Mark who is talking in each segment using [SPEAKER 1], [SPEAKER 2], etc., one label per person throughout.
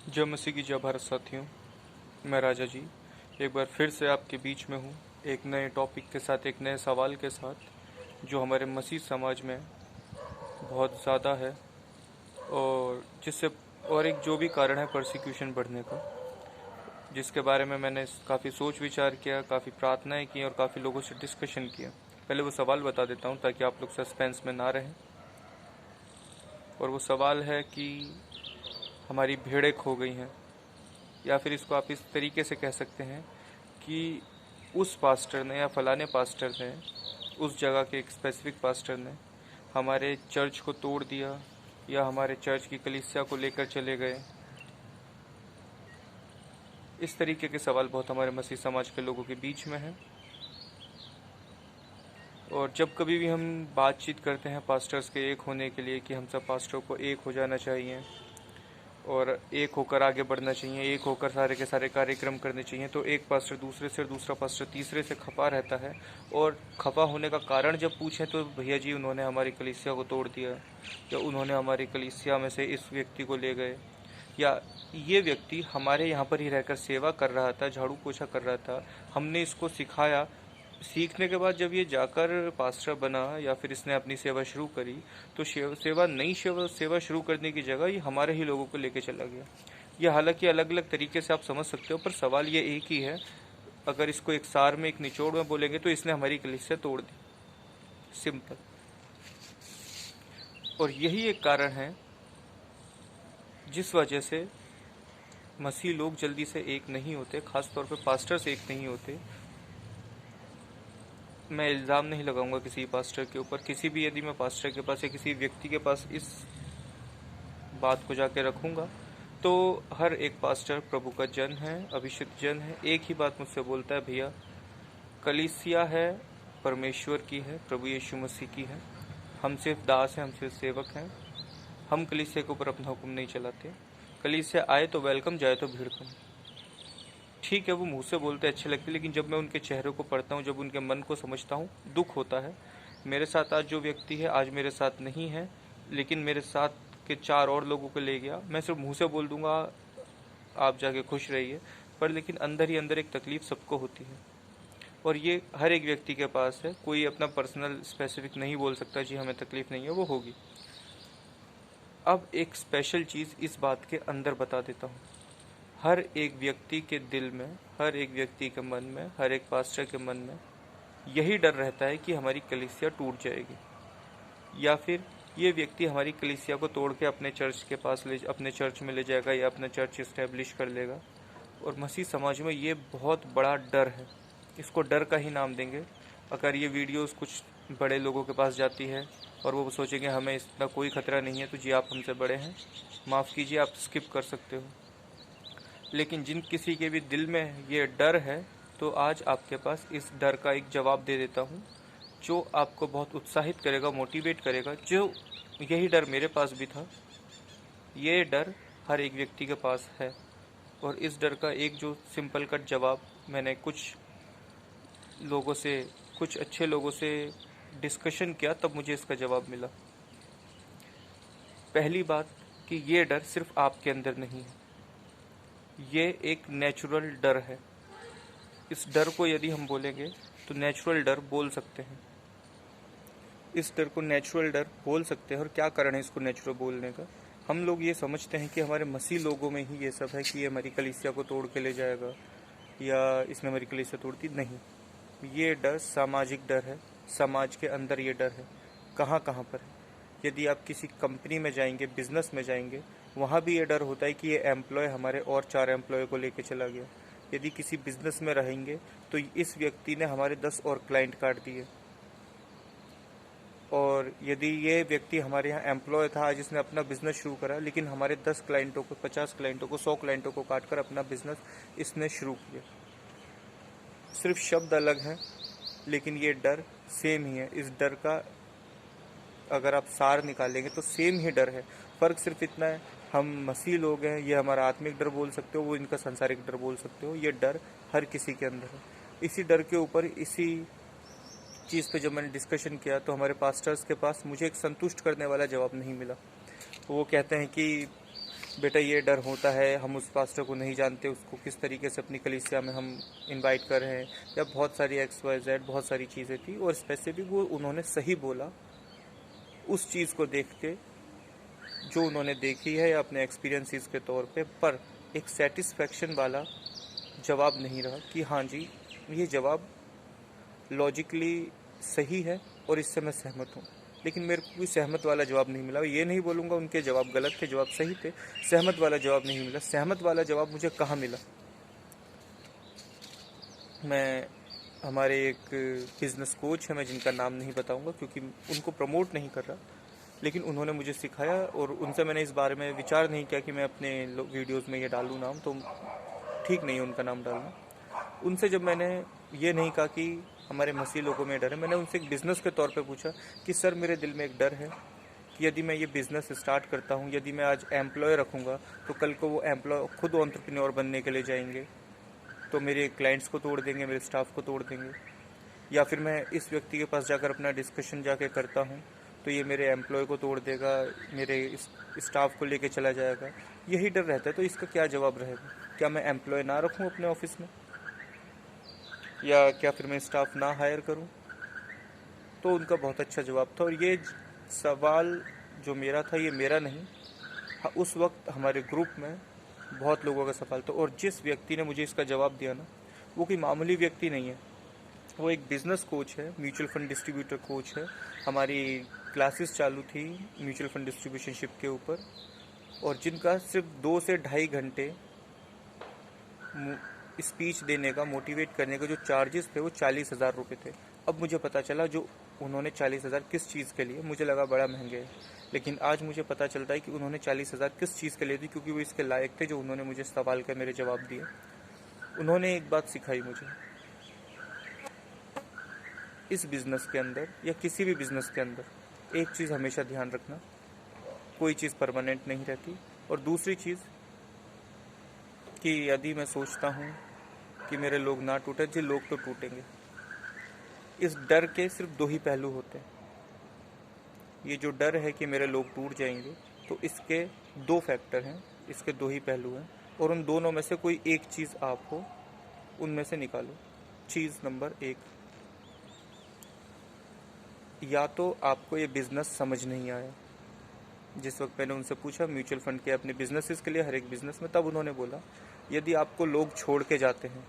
[SPEAKER 1] जय मसीह की जय भारत साथियों। मैं राजा जी एक बार फिर से आपके बीच में हूँ, एक नए टॉपिक के साथ, एक नए सवाल के साथ जो हमारे मसीह समाज में बहुत ज़्यादा है और जिससे और एक जो भी कारण है परसिक्यूशन बढ़ने का, जिसके बारे में मैंने काफ़ी सोच विचार किया, काफ़ी प्रार्थनाएं की और काफ़ी लोगों से डिस्कशन किया। पहले वो सवाल बता देता हूँ ताकि आप लोग सस्पेंस में ना रहें। और वो सवाल है कि हमारी भेड़ें खो गई हैं, या फिर इसको आप इस तरीके से कह सकते हैं कि उस पास्टर ने या फलाने पास्टर ने, उस जगह के एक स्पेसिफिक पास्टर ने हमारे चर्च को तोड़ दिया या हमारे चर्च की कलीसिया को लेकर चले गए। इस तरीके के सवाल बहुत हमारे मसीह समाज के लोगों के बीच में हैं। और जब कभी भी हम बातचीत करते हैं पास्टर्स के एक होने के लिए कि हम सब पास्टरों को एक हो जाना चाहिए और एक होकर आगे बढ़ना चाहिए, एक होकर सारे के सारे कार्यक्रम करने चाहिए, तो एक पास्टर दूसरे से और दूसरा पास्टर तीसरे से खफा रहता है। और खफा होने का कारण जब पूछें तो भैया जी उन्होंने हमारी कलीसिया को तोड़ दिया, या उन्होंने हमारी कलीसिया में से इस व्यक्ति को ले गए, या ये व्यक्ति हमारे यहाँ पर ही रहकर सेवा कर रहा था, झाड़ू पोछा कर रहा था, हमने इसको सिखाया। सीखने के बाद जब ये जाकर पास्टर बना या फिर इसने अपनी सेवा शुरू करी, तो सेवा शुरू करने की जगह ये हमारे ही लोगों को लेके चला गया। ये हालांकि अलग अलग तरीके से आप समझ सकते हो, पर सवाल ये एक ही है। अगर इसको एक सार में, एक निचोड़ में बोलेंगे तो इसने हमारी कलीसिया तोड़ दी, सिंपल। और यही एक कारण है जिस वजह से मसीह लोग जल्दी से एक नहीं होते, खास तौर पे पास्टर्स एक नहीं होते। मैं इल्ज़ाम नहीं लगाऊंगा किसी पास्टर के ऊपर। किसी भी, यदि मैं पास्टर के पास या किसी व्यक्ति के पास इस बात को जाके रखूंगा, तो हर एक पास्टर प्रभु का जन है, अभिषिक्त जन है। एक ही बात मुझसे बोलता है, भैया कलीसिया है, परमेश्वर की है, प्रभु यीशु मसीह की है, हम सिर्फ दास हैं, हम सिर्फ सेवक हैं, हम कलीसिया के ऊपर अपना हुक्म नहीं चलाते। कलीसिया आए तो वेलकम, जाए तो भीड़ कम। ठीक है, वो मुंह से बोलते अच्छे लगते, लेकिन जब मैं उनके चेहरे को पढ़ता हूँ, जब उनके मन को समझता हूँ, दुख होता है। मेरे साथ आज जो व्यक्ति है, आज मेरे साथ नहीं है, लेकिन मेरे साथ के 4 और लोगों को ले गया। मैं सिर्फ मुंह से बोल दूंगा आप जाके खुश रहिए, पर लेकिन अंदर ही अंदर एक तकलीफ सबको होती है। और ये हर एक व्यक्ति के पास है। कोई अपना पर्सनल स्पेसिफिक नहीं बोल सकता जी हमें तकलीफ नहीं है, वो होगी। अब एक स्पेशल चीज़ इस बात के अंदर बता देता हूँ। हर एक व्यक्ति के दिल में, हर एक व्यक्ति के मन में, हर एक पास्टर के मन में यही डर रहता है कि हमारी कलीसिया टूट जाएगी, या फिर ये व्यक्ति हमारी कलीसिया को तोड़ के अपने चर्च के पास अपने चर्च में ले जाएगा या अपना चर्च इस्टेब्लिश कर लेगा। और मसीह समाज में ये बहुत बड़ा डर है, इसको डर का ही नाम देंगे। अगर ये वीडियोस कुछ बड़े लोगों के पास जाती है और वो सोचेंगे हमें इतना कोई खतरा नहीं है, तो जी आप हमसे बड़े हैं, माफ़ कीजिए, आप स्किप कर सकते हो। लेकिन जिन किसी के भी दिल में ये डर है, तो आज आपके पास इस डर का एक जवाब दे देता हूँ जो आपको बहुत उत्साहित करेगा, मोटिवेट करेगा। जो यही डर मेरे पास भी था, ये डर हर एक व्यक्ति के पास है। और इस डर का एक जो सिंपल कट जवाब मैंने कुछ लोगों से, कुछ अच्छे लोगों से डिस्कशन किया, तब मुझे इसका जवाब मिला। पहली बात कि ये डर सिर्फ आपके अंदर नहीं है, ये एक नेचुरल डर है। इस डर को यदि हम बोलेंगे तो नेचुरल डर बोल सकते हैं। इस डर को नेचुरल डर बोल सकते हैं। और क्या कारण है इसको नेचुरल बोलने का? हम लोग ये समझते हैं कि हमारे मसीह लोगों में ही ये सब है कि ये हमारी कलीसिया को तोड़ के ले जाएगा या इसने हमारी कलीसिया तोड़ दी। नहीं, ये डर सामाजिक डर है। समाज के अंदर ये डर है। कहाँ कहाँ पर है? यदि आप किसी कंपनी में जाएंगे, बिजनेस में जाएंगे, वहाँ भी ये डर होता है कि ये एम्प्लॉय हमारे और 4 एम्प्लॉय को लेके चला गया। यदि किसी बिजनेस में रहेंगे तो इस व्यक्ति ने हमारे 10 और क्लाइंट काट दिए। और यदि ये व्यक्ति हमारे यहाँ एम्प्लॉय था, आज इसने अपना बिजनेस शुरू करा, लेकिन हमारे 10 क्लाइंटों को, 50 क्लाइंटों को, 100 क्लाइंटों को काट कर अपना बिजनेस इसने शुरू किया। सिर्फ शब्द अलग हैं, लेकिन ये डर सेम ही है। इस डर का अगर आप सार निकालेंगे तो सेम ही डर है। फ़र्क सिर्फ इतना है, हम मसीह लोग हैं, ये हमारा आत्मिक डर बोल सकते हो, वो इनका सांसारिक डर बोल सकते हो। ये डर हर किसी के अंदर है। इसी डर के ऊपर, इसी चीज़ पे जब मैंने डिस्कशन किया, तो हमारे पास्टर्स के पास मुझे एक संतुष्ट करने वाला जवाब नहीं मिला। वो कहते हैं कि बेटा ये डर होता है, हम उस पास्टर को नहीं जानते, उसको किस तरीके से अपनी कलीसिया में हम इनवाइट कर रहे हैं, या बहुत सारी XYZ बहुत सारी चीज़ें थी। और स्पेसिफिक वो उन्होंने सही बोला उस चीज़ को देख के जो उन्होंने देखी है या अपने एक्सपीरियंसेस के तौर पे, पर एक सेटिस्फेक्शन वाला जवाब नहीं रहा कि हाँ जी ये जवाब लॉजिकली सही है और इससे मैं सहमत हूँ। लेकिन मेरे को कोई सहमत वाला जवाब नहीं मिला। ये नहीं बोलूँगा उनके जवाब गलत थे, जवाब सही थे, सहमत वाला जवाब नहीं मिला। सहमत वाला जवाब मुझे कहाँ मिला? मैं हमारे एक बिजनेस कोच है, मैं जिनका नाम नहीं बताऊंगा क्योंकि उनको प्रमोट नहीं कर रहा, लेकिन उन्होंने मुझे सिखाया और उनसे मैंने इस बारे में विचार नहीं किया कि मैं अपने वीडियोस में ये डालूँ नाम, तो ठीक नहीं है उनका नाम डालना। उनसे जब मैंने ये नहीं कहा कि हमारे मसीह लोगों में डर है, मैंने उनसे एक बिज़नेस के तौर पे पूछा कि सर मेरे दिल में एक डर है कि यदि मैं ये बिज़नेस स्टार्ट करता हूँ, यदि मैं आज एम्प्लॉय रखूँगा तो कल को वो एम्प्लॉय खुद एंटरप्रेन्योर बनने के लिए जाएंगे तो मेरे क्लाइंट्स को तोड़ देंगे, मेरे स्टाफ को तोड़ देंगे। या फिर मैं इस व्यक्ति के पास जाकर अपना डिस्कशन जाके करता हूँ तो ये मेरे एम्प्लॉय को तोड़ देगा, मेरे स्टाफ को लेके चला जाएगा। यही डर रहता है। तो इसका क्या जवाब रहेगा? क्या मैं एम्प्लॉय ना रखूँ अपने ऑफिस में, या क्या फिर मैं स्टाफ ना हायर करूँ? तो उनका बहुत अच्छा जवाब था। और ये सवाल जो मेरा था ये मेरा नहीं, हाँ, उस वक्त हमारे ग्रुप में बहुत लोगों का सवाल था। और जिस व्यक्ति ने मुझे इसका जवाब दिया ना, वो कोई मामूली व्यक्ति नहीं है, वो एक बिजनेस कोच है, म्यूचुअल फंड डिस्ट्रीब्यूटर कोच है। हमारी क्लासेस चालू थी म्यूचुअल फंड डिस्ट्रीब्यूशनशिप के ऊपर, और जिनका सिर्फ 2 से ढाई घंटे स्पीच देने का, मोटिवेट करने का जो चार्जेस थे वो 40,000 रुपये थे। अब मुझे पता चला जो उन्होंने 40,000 किस चीज़ के लिए, मुझे लगा बड़ा महंगे है, लेकिन आज मुझे पता चलता है कि उन्होंने 40,000 किस चीज़ के लिए दी, क्योंकि वो इसके लायक थे जो उन्होंने मुझे सवाल कर मेरे जवाब दिए। उन्होंने एक बात सिखाई मुझे, इस बिज़नेस के अंदर या किसी भी बिज़नेस के अंदर एक चीज़ हमेशा ध्यान रखना, कोई चीज़ परमानेंट नहीं रहती। और दूसरी चीज़ कि यदि मैं सोचता हूँ कि मेरे लोग ना टूटे, जी लोग तो टूटेंगे। इस डर के सिर्फ 2 ही पहलू होते हैं। ये जो डर है कि मेरे लोग टूट जाएंगे, तो इसके 2 फैक्टर हैं, इसके 2 ही पहलू हैं, और उन दोनों में से कोई एक चीज़ आप हो, उनमें से निकालो। चीज़ नंबर 1, या तो आपको ये बिज़नेस समझ नहीं आया। जिस वक्त मैंने उनसे पूछा म्यूचुअल फंड के अपने बिजनेसेस के लिए, हर एक बिज़नेस में, तब उन्होंने बोला यदि आपको लोग छोड़ के जाते हैं,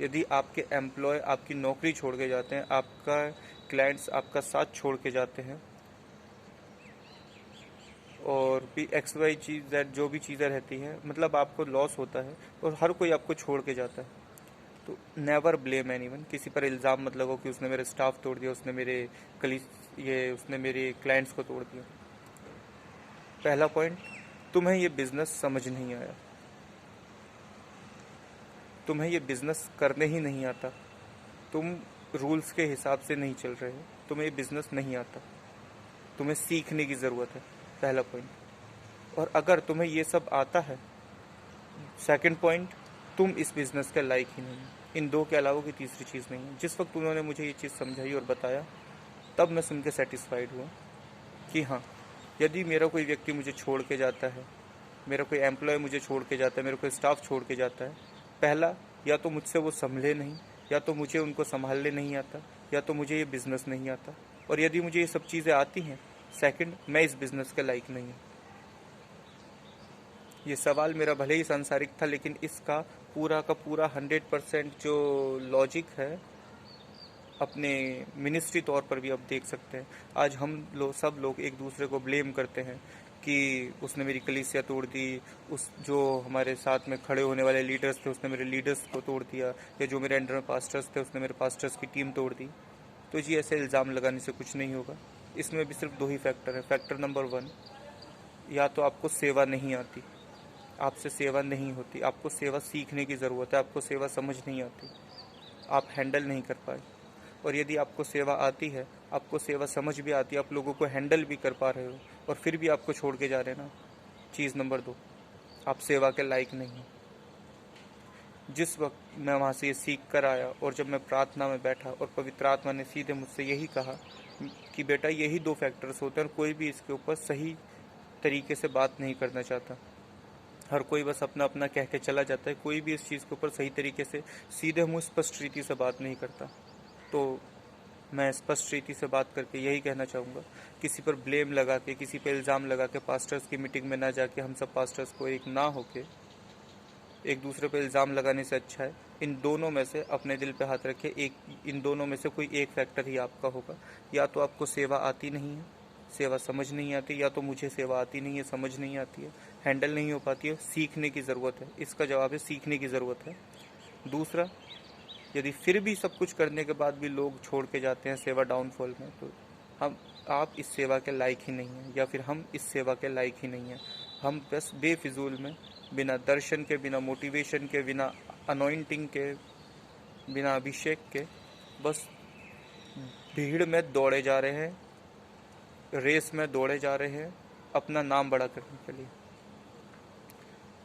[SPEAKER 1] यदि आपके एम्प्लॉय आपकी नौकरी छोड़ के जाते हैं, आपका क्लाइंट्स आपका साथ छोड़ के जाते हैं, और भी XY चीज़ जो भी चीज़ें रहती हैं, मतलब आपको लॉस होता है और हर कोई आपको छोड़ के जाता है, तो नेवर ब्लेम एनीवन। किसी पर इल्ज़ाम मत लगाओ कि उसने मेरे स्टाफ तोड़ दिया, उसने मेरे क्लाइंट्स को तोड़ दिया। पहला पॉइंट, तुम्हें ये बिज़नेस समझ नहीं आया, तुम्हें ये बिज़नेस करने ही नहीं आता, तुम रूल्स के हिसाब से नहीं चल रहे हो, तुम्हें ये बिज़नेस नहीं आता, तुम्हें सीखने की ज़रूरत है, पहला पॉइंट। और अगर तुम्हें ये सब आता है, सेकंड पॉइंट, तुम इस बिज़नेस के लायक ही नहीं। इन 2 के अलावा कोई तीसरी चीज़ नहीं है। जिस वक्त उन्होंने मुझे ये चीज़ समझाई और बताया, तब मैं सुन के सेटिस्फाइड हुआ कि हाँ, यदि मेरा कोई व्यक्ति मुझे छोड़ के जाता है, मेरा कोई एम्प्लॉय मुझे छोड़ के जाता है, मेरा कोई स्टाफ छोड़ के जाता है, पहला, या तो मुझसे वो संभले नहीं, या तो मुझे उनको संभालने नहीं आता, या तो मुझे ये बिज़नेस नहीं आता। और यदि मुझे ये सब चीज़ें आती हैं, सेकंड, मैं इस बिज़नेस के लायक नहीं हूँ। ये सवाल मेरा भले ही सांसारिक था, लेकिन इसका पूरा का पूरा 100% जो लॉजिक है, अपने मिनिस्ट्री तौर पर भी आप देख सकते हैं। आज हम सब लोग एक दूसरे को ब्लेम करते हैं कि उसने मेरी कलीसिया तोड़ दी, उस जो हमारे साथ में खड़े होने वाले लीडर्स थे उसने मेरे लीडर्स को तोड़ दिया, या जो मेरे अंडर में पास्टर्स थे उसने मेरे पास्टर्स की टीम तोड़ दी। तो जी ऐसे इल्ज़ाम लगाने से कुछ नहीं होगा। इसमें भी सिर्फ 2 ही फैक्टर है। फैक्टर नंबर 1, या तो आपको सेवा नहीं आती, आपसे सेवा नहीं होती, आपको सेवा सीखने की ज़रूरत है, आपको सेवा समझ नहीं आती, आप हैंडल नहीं कर पाए। और यदि आपको सेवा आती है, आपको सेवा समझ भी आती है, आप लोगों को हैंडल भी कर पा रहे हो, और फिर भी आपको छोड़ के जा रहे हैं ना, चीज़ नंबर 2, आप सेवा के लायक नहीं हो। जिस वक्त मैं वहाँ से ये सीख कर आया और जब मैं प्रार्थना में बैठा और पवित्र आत्मा ने सीधे मुझसे यही कहा कि बेटा यही 2 फैक्टर्स होते हैं और कोई भी इसके ऊपर सही तरीके से बात नहीं करना चाहता। हर कोई बस अपना अपना कह के चला जाता है, कोई भी इस चीज़ के ऊपर सही तरीके से सीधे मुंह स्पष्ट रीति से बात नहीं करता। तो मैं स्पष्ट रीति से बात करके यही कहना चाहूँगा, किसी पर ब्लेम लगा के, किसी पर इल्ज़ाम लगा के पास्टर्स की मीटिंग में ना जाके हम सब पास्टर्स को एक ना होके एक दूसरे पर इल्ज़ाम लगाने से अच्छा है इन दोनों में से अपने दिल पे हाथ रखे, इन दोनों में से कोई एक फैक्टर ही आपका होगा। या तो आपको सेवा आती नहीं है, सेवा समझ नहीं आती, या तो मुझे सेवा आती नहीं है, समझ नहीं आती है, हैंडल नहीं हो पाती है, सीखने की ज़रूरत है। इसका जवाब है सीखने की ज़रूरत है। दूसरा, यदि फिर भी सब कुछ करने के बाद भी लोग छोड़ के जाते हैं सेवा डाउनफॉल में, तो आप इस सेवा के लायक ही नहीं हैं, या फिर हम इस सेवा के लायक ही नहीं हैं। हम बस बेफिजूल में बिना दर्शन के, बिना मोटिवेशन के, बिना अनॉइंटिंग के, बिना अभिषेक के बस भीड़ में दौड़े जा रहे हैं, रेस में दौड़े जा रहे हैं अपना नाम बड़ा करने के लिए।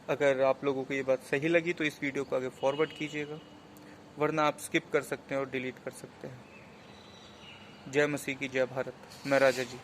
[SPEAKER 1] अगर आप लोगों को ये बात सही लगी तो इस वीडियो को आगे फॉरवर्ड कीजिएगा, वरना आप स्किप कर सकते हैं और डिलीट कर सकते हैं। जय मसीह की जय भारत। मैं राजा जी।